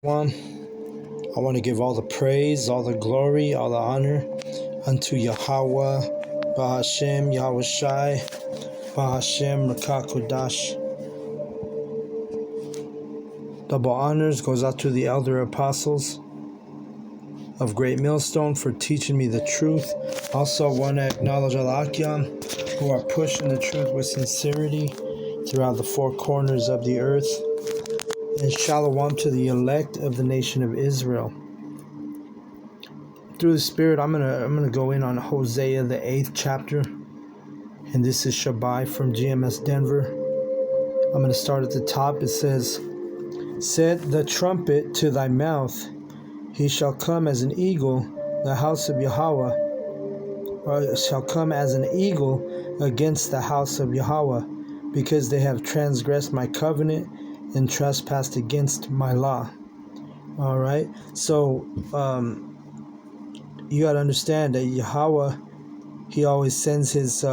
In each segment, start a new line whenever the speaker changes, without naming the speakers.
One, I want to give all the praise, all the glory, all the honor unto Yahweh, Bahashem, Yahweh Shai, Bahashem, Rakakodash. Double honors goes out to the elder apostles of Great Millstone for teaching me the truth. Also want to acknowledge Al-Akyam, who are pushing the truth with sincerity throughout the four corners of the earth. And shalom to the elect of the nation of Israel. Through the Spirit, I'm gonna go in on Hosea, the 8th chapter, and this is Shabbai from GMS Denver. I'm gonna start at the top. It says, "Set the trumpet to thy mouth; he shall come as an eagle. The house of Yahweh shall come as an eagle against the house of Yahweh, because they have transgressed my covenant and trespassed against my law." All right, so you got to understand that Yahweh, he always sends his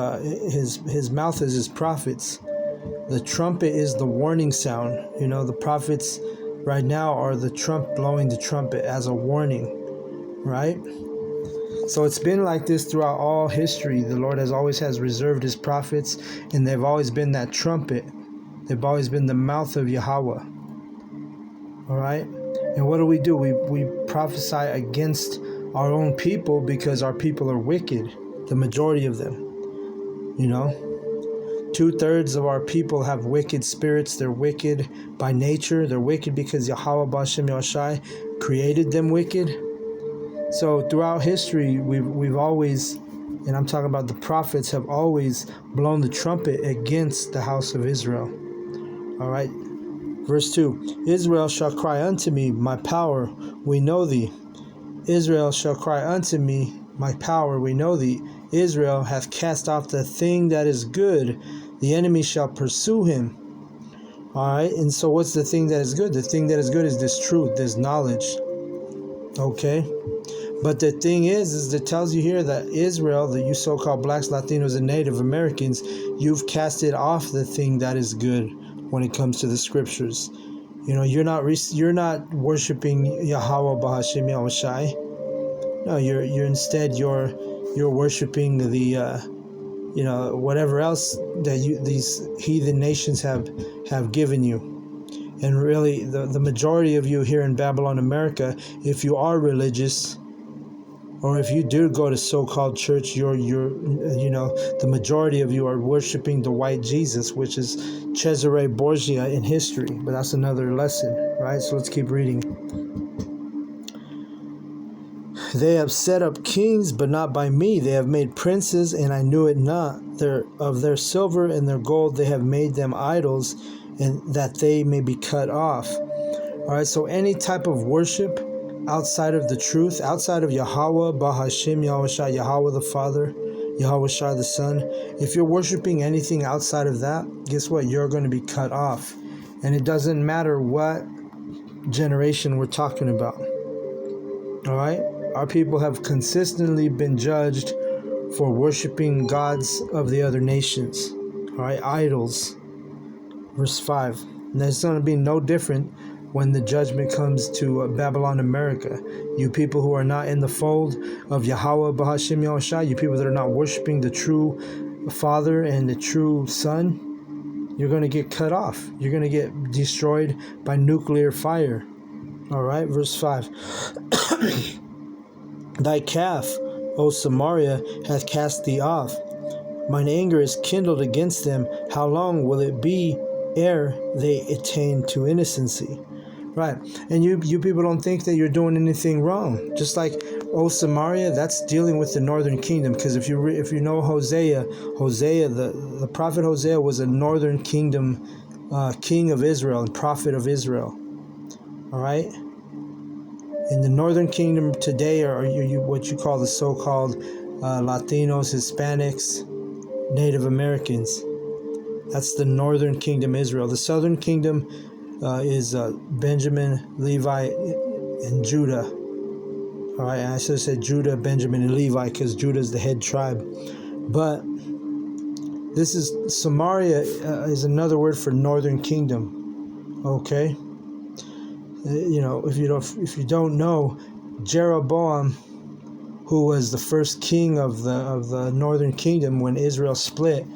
mouth as his prophets. The trumpet is the warning sound. You know, the prophets right now are the blowing the trumpet as a warning, right? So it's been like this throughout all history. The Lord has reserved his prophets, and they've always been that trumpet. They've always been the mouth of Yahweh. All right? And what do? We prophesy against our own people because our people are wicked, the majority of them. You know, 2/3 of our people have wicked spirits. They're wicked by nature. They're wicked because Yahweh B'Shem Yahshai created them wicked. So throughout history, we've always, and I'm talking about the prophets, have always blown the trumpet against the house of Israel. All right. Verse 2, "Israel shall cry unto me, my power, we know thee. Israel shall cry unto me, my power, we know thee. Israel hath cast off the thing that is good. The enemy shall pursue him." All right, and so what's the thing that is good? The thing that is good is this truth, this knowledge. Okay, but the thing is it tells you here that Israel, the you so-called blacks, Latinos, and Native Americans, you've casted off the thing that is good when it comes to the scriptures. You know, you're not worshiping Yahweh Bahashem Yahushai. No, you're worshiping the whatever else that these heathen nations have given you. And really, the majority of you here in Babylon, America, if you are religious, or if you do go to so-called church, the majority of you are worshiping the white Jesus, which is Cesare Borgia in history. But that's another lesson, right? So let's keep reading. "They have set up kings, but not by me. They have made princes, and I knew it not. Of their silver and their gold they have made them idols, and that they may be cut off." All right, so any type of worship outside of the truth, outside of Yahweh, Bahashem, Yahushua, Yahweh the Father, Yahushua the Son, if you're worshiping anything outside of that, guess what? You're going to be cut off. And it doesn't matter what generation we're talking about. All right? Our people have consistently been judged for worshiping gods of the other nations. All right? Idols. Verse 5. And it's going to be no different when the judgment comes to Babylon, America. You people who are not in the fold of Yahweh, Bahashem, Yahushua, you people that are not worshiping the true Father and the true Son, you're going to get cut off. You're going to get destroyed by nuclear fire. All right, verse 5. "Thy calf, O Samaria, hath cast thee off. Mine anger is kindled against them. How long will it be ere they attain to innocency?" Right, and you people don't think that you're doing anything wrong. Just like, "O Samaria," that's dealing with the northern kingdom. Because if you know Hosea, the prophet Hosea was a northern kingdom king of Israel and prophet of Israel. All right, in the northern kingdom today are you what you call the so-called Latinos, Hispanics, Native Americans. That's the northern kingdom Israel. The southern kingdom is Benjamin, Levi, and Judah. All right, and I should have said Judah, Benjamin, and Levi because Judah is the head tribe. But this is Samaria is another word for northern kingdom. Okay, if you don't know, Jeroboam, who was the first king of the northern kingdom when Israel split,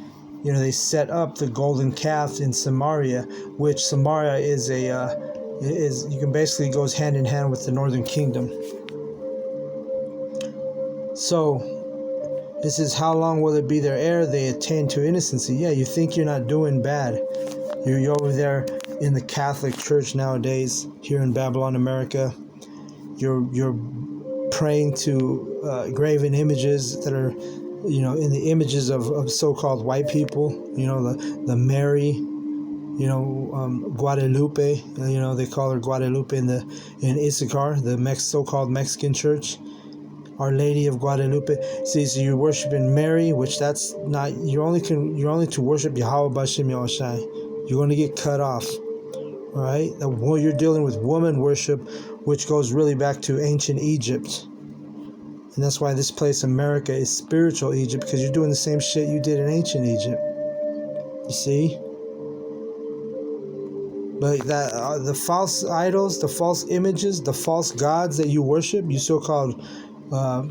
they set up the golden calf in Samaria, which Samaria is you can basically goes hand in hand with the northern kingdom. So this is how long will it be their heir they attain to innocency. Yeah, you think you're not doing bad. You're over there in the Catholic Church nowadays, here in Babylon, America. You're praying to graven images that are, in the images of so-called white people. The Mary, Guadalupe. They call her Guadalupe in Issachar, the so-called Mexican church. Our Lady of Guadalupe. See, so you're worshiping Mary, which that's not. You're only to worship Yahweh B'Shem Yahushai. You're going to get cut off. All right. You're dealing with woman worship, which goes really back to ancient Egypt, and that's why this place, America, is spiritual Egypt, because you're doing the same shit you did in ancient Egypt. You see. But that the false idols, the false images, the false gods that you worship, you so-called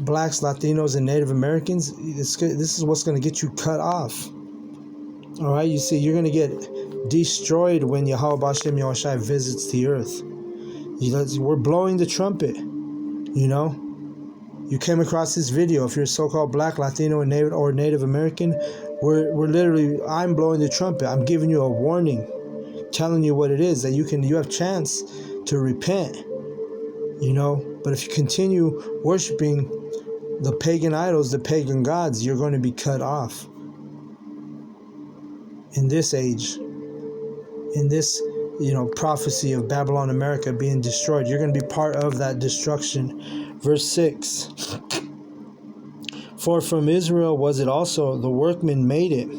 blacks, Latinos, and Native Americans, this is what's going to get you cut off. All right, you see, you're going to get destroyed when Yahweh B'Shem Yahushai visits the earth. We're blowing the trumpet. You came across this video. If you're a so-called black, Latino, or Native American, we're literally, I'm blowing the trumpet. I'm giving you a warning, telling you what it is, that you have chance to repent. But if you continue worshiping the pagan idols, the pagan gods, you're going to be cut off. In this age, in this, prophecy of Babylon, America being destroyed, you're going to be part of that destruction. Verse 6. For from Israel was it also, the workman made it.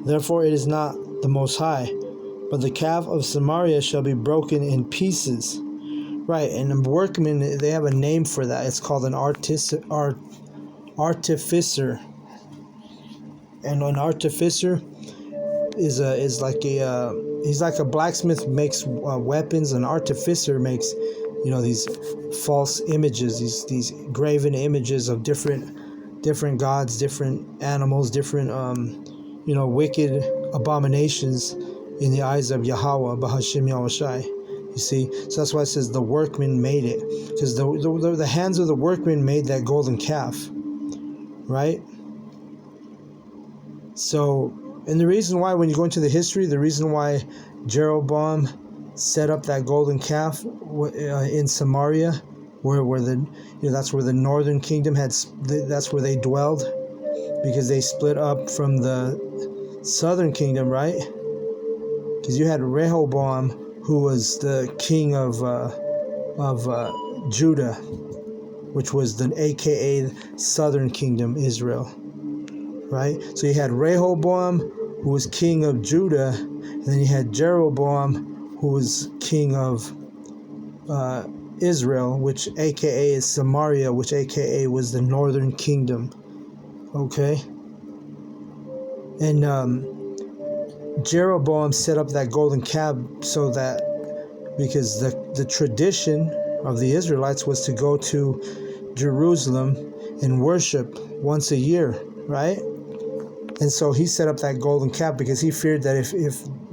Therefore it is not the Most High, but the calf of Samaria shall be broken in pieces. Right, and the workmen, they have a name for that. It's called an artificer. And an artificer is like he's like a blacksmith, makes weapons. An artificer makes these false images, these graven images of different gods, different animals, different wicked abominations in the eyes of Yahweh B'Hashem Yahushai. You see, so that's why it says the workman made it, because the hands of the workman made that golden calf, right? So, and the reason why, when you go into the history, the reason why Jeroboam set up that golden calf in Samaria, where that's where the northern kingdom that's where they dwelled, because they split up from the southern kingdom, right? Because you had Rehoboam, who was the king of Judah, which was the AKA southern kingdom, Israel, right? So you had Rehoboam, who was king of Judah, and then you had Jeroboam, who was king of Israel, which AKA is Samaria, which AKA was the northern kingdom. Okay? And Jeroboam set up that golden calf so that, because the tradition of the Israelites was to go to Jerusalem and worship once a year, right? And so he set up that golden calf because he feared that if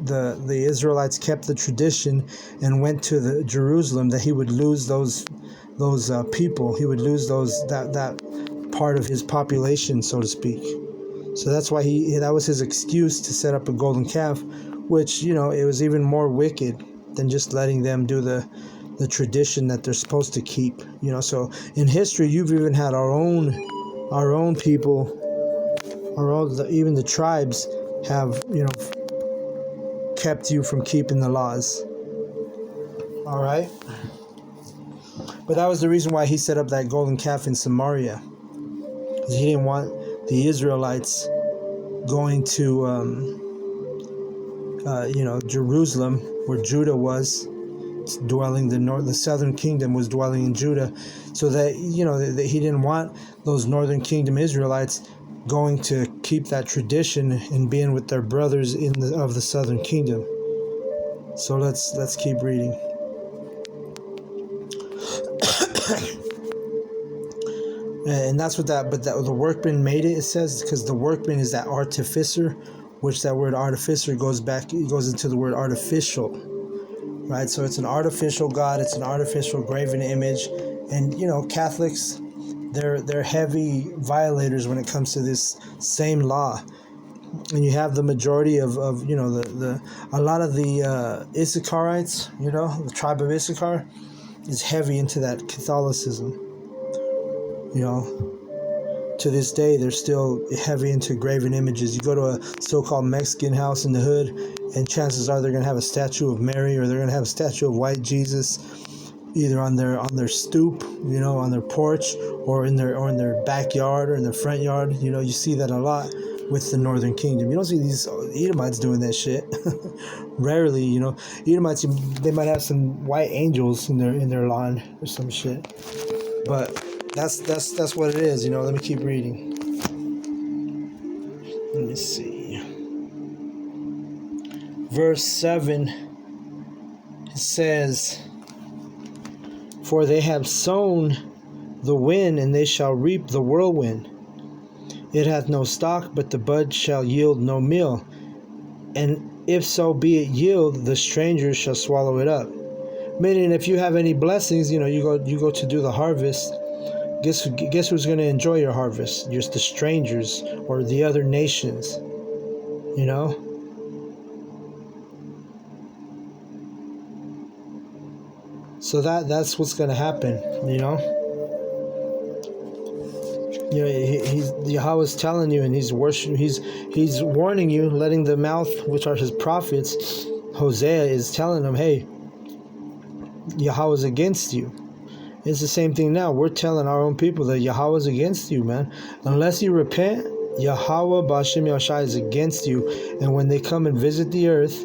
the Israelites kept the tradition and went to the Jerusalem, that he would lose those people. He would lose that part of his population, so to speak. So that's why that was his excuse to set up a golden calf, which, it was even more wicked than just letting them do the tradition that they're supposed to keep. So in history, you've even had our own people, even the tribes have, kept you from keeping the laws. All right? But that was the reason why he set up that golden calf in Samaria. Because he didn't want the Israelites going to, Jerusalem, where Judah was dwelling. The southern kingdom was dwelling in Judah, so that that he didn't want those northern kingdom Israelites going to keep that tradition and being with their brothers of the southern kingdom. So let's keep reading. And that's what the workman made it. It says because the workman is that artificer, which that word artificer goes into the word artificial, right? So it's an artificial God. It's an artificial graven image, and Catholics, they're heavy violators when it comes to this same law. And you have the majority of the a lot of the Issacharites, the tribe of Issachar is heavy into that Catholicism. To this day, they're still heavy into graven images. You go to a so-called Mexican house in the hood, and chances are they're going to have a statue of Mary, or they're going to have a statue of white Jesus, either on their stoop, on their porch, or in their backyard or in their front yard. You see that a lot with the Northern Kingdom. You don't see these Edomites doing that shit. Rarely, Edomites, they might have some white angels in their lawn or some shit, but that's what it is. Let me keep reading. Let me see. Verse 7, it says, "For they have sown the wind, and they shall reap the whirlwind. It hath no stalk, but the bud shall yield no meal. And if so be it yield, the strangers shall swallow it up." Meaning, if you have any blessings, you go to do the harvest. Guess who's going to enjoy your harvest? Just the strangers or the other nations. So that's what's going to happen. He's Yahweh's telling you, and he's warning you, letting the mouth, which are his prophets, Hosea, is telling them, hey, Yahweh's against you. It's the same thing now. We're telling our own people that Yahweh's against you, man. Unless you repent, Yahweh B'Hashem Yahshai is against you. And when they come and visit the earth,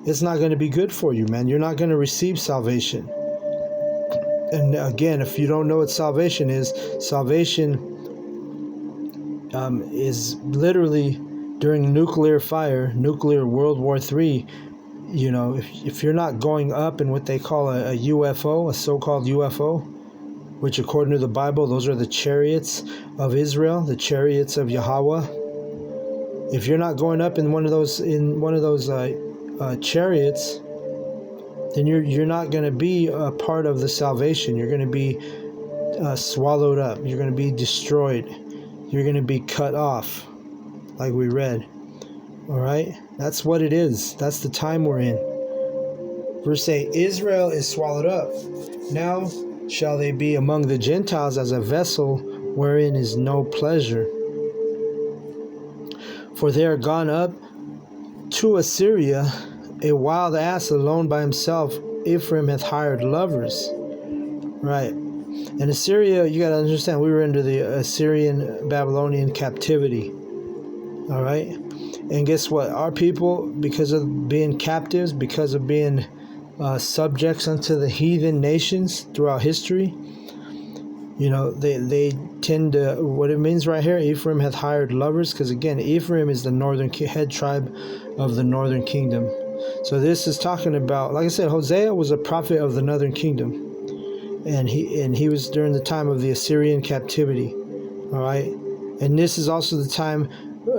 it's not going to be good for you, man. You're not going to receive salvation. And again, if you don't know what salvation is literally during nuclear World War III. If you're not going up in what they call a UFO, a so-called UFO, which according to the Bible, those are the chariots of Israel, the chariots of Yahweh. If you're not going up in one of those chariots, then you're not going to be a part of the salvation. You're going to be swallowed up. You're going to be destroyed. You're going to be cut off, like we read. All right? That's what it is. That's the time we're in. Verse 8, Israel is swallowed up. Now shall they be among the Gentiles as a vessel wherein is no pleasure. For they are gone up to Assyria, a wild ass alone by himself. Ephraim hath hired lovers. Right. And Assyria, you got to understand, we were under the Assyrian Babylonian captivity. All right. And guess what? Our people, because of being captives, because of being subjects unto the heathen nations throughout history, they tend to, what it means right here, Ephraim hath hired lovers, because again, Ephraim is the northern head tribe of the northern kingdom. So this is talking about, like I said, Hosea was a prophet of the northern kingdom, and he was during the time of the Assyrian captivity. All right, and this is also the time.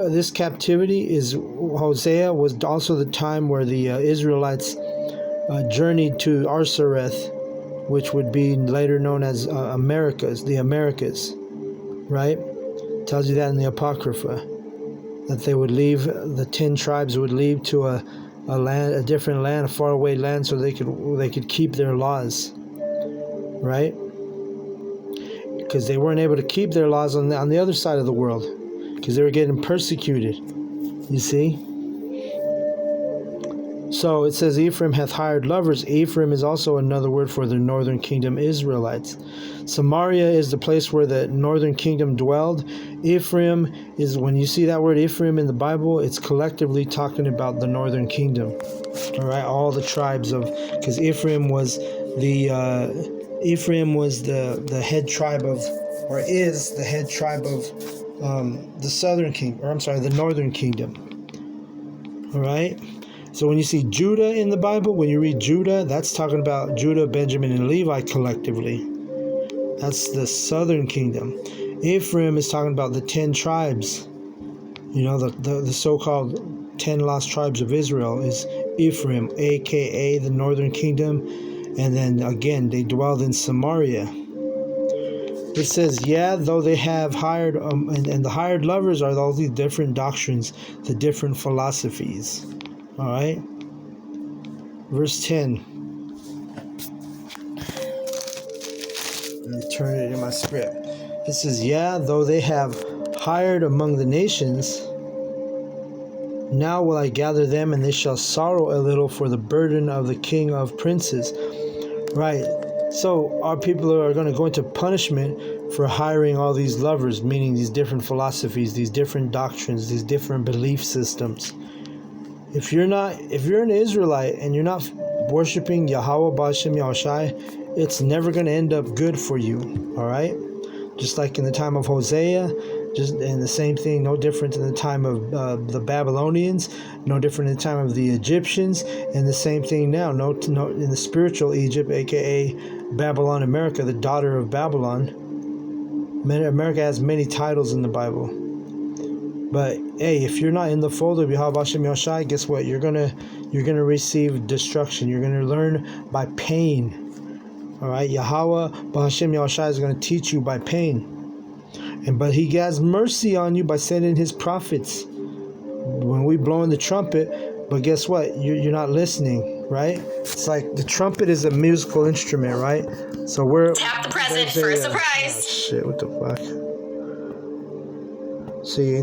This captivity is, Hosea was also the time where the Israelites journeyed to Arsareth, which would be later known as the Americas, right? Tells you that in the Apocrypha, that they would leave, the 10 tribes would leave to a different land, a faraway land, so they could keep their laws, right? Because they weren't able to keep their laws on the other side of the world, because they were getting persecuted, you see? So it says Ephraim hath hired lovers. Ephraim is also another word for the northern kingdom Israelites. Samaria is the place where the northern kingdom dwelled. Ephraim is, when you see that word Ephraim in the Bible, it's collectively talking about the northern kingdom. All right, all the tribes of, because Ephraim was the head tribe of, or is the head tribe of the northern kingdom. All right. So when you see Judah in the Bible, when you read Judah, that's talking about Judah, Benjamin, and Levi collectively. That's the southern kingdom. Ephraim is talking about the 10 tribes. You know, the so-called 10 lost tribes of Israel is Ephraim, aka the northern kingdom. And then again, they dwelled in Samaria. It says, yeah, though they have hired, and the hired lovers are all these different doctrines, the different philosophies. All right. Verse 10. Let me turn it in my script. It says, yeah, though they have hired among the nations, now will I gather them, and they shall sorrow a little for the burden of the king of princes. Right. So our people are going to go into punishment for hiring all these lovers, meaning these different philosophies, these different doctrines, these different belief systems. If you're an Israelite and you're not worshiping Yahweh Ba'ashem Yahushai, it's never going to end up good for you. All right. Just like in the time of Hosea, and the same thing, no different in the time of the Babylonians, no different in the time of the Egyptians, and the same thing now. No, in the spiritual Egypt, aka Babylon, America, the daughter of Babylon. America has many titles in the Bible. But hey, if you're not in the fold of Yahweh Hashem Yahushai, guess what? You're gonna receive destruction. You're gonna learn by pain. All right, Yahweh Hashem Yahushai is gonna teach you by pain. But he has mercy on you by sending his prophets when we blow in the trumpet. But guess what? You're not listening, right? It's like the trumpet is a musical instrument, right? So we're
tap the present for a surprise.
Oh, shit! What the fuck? See.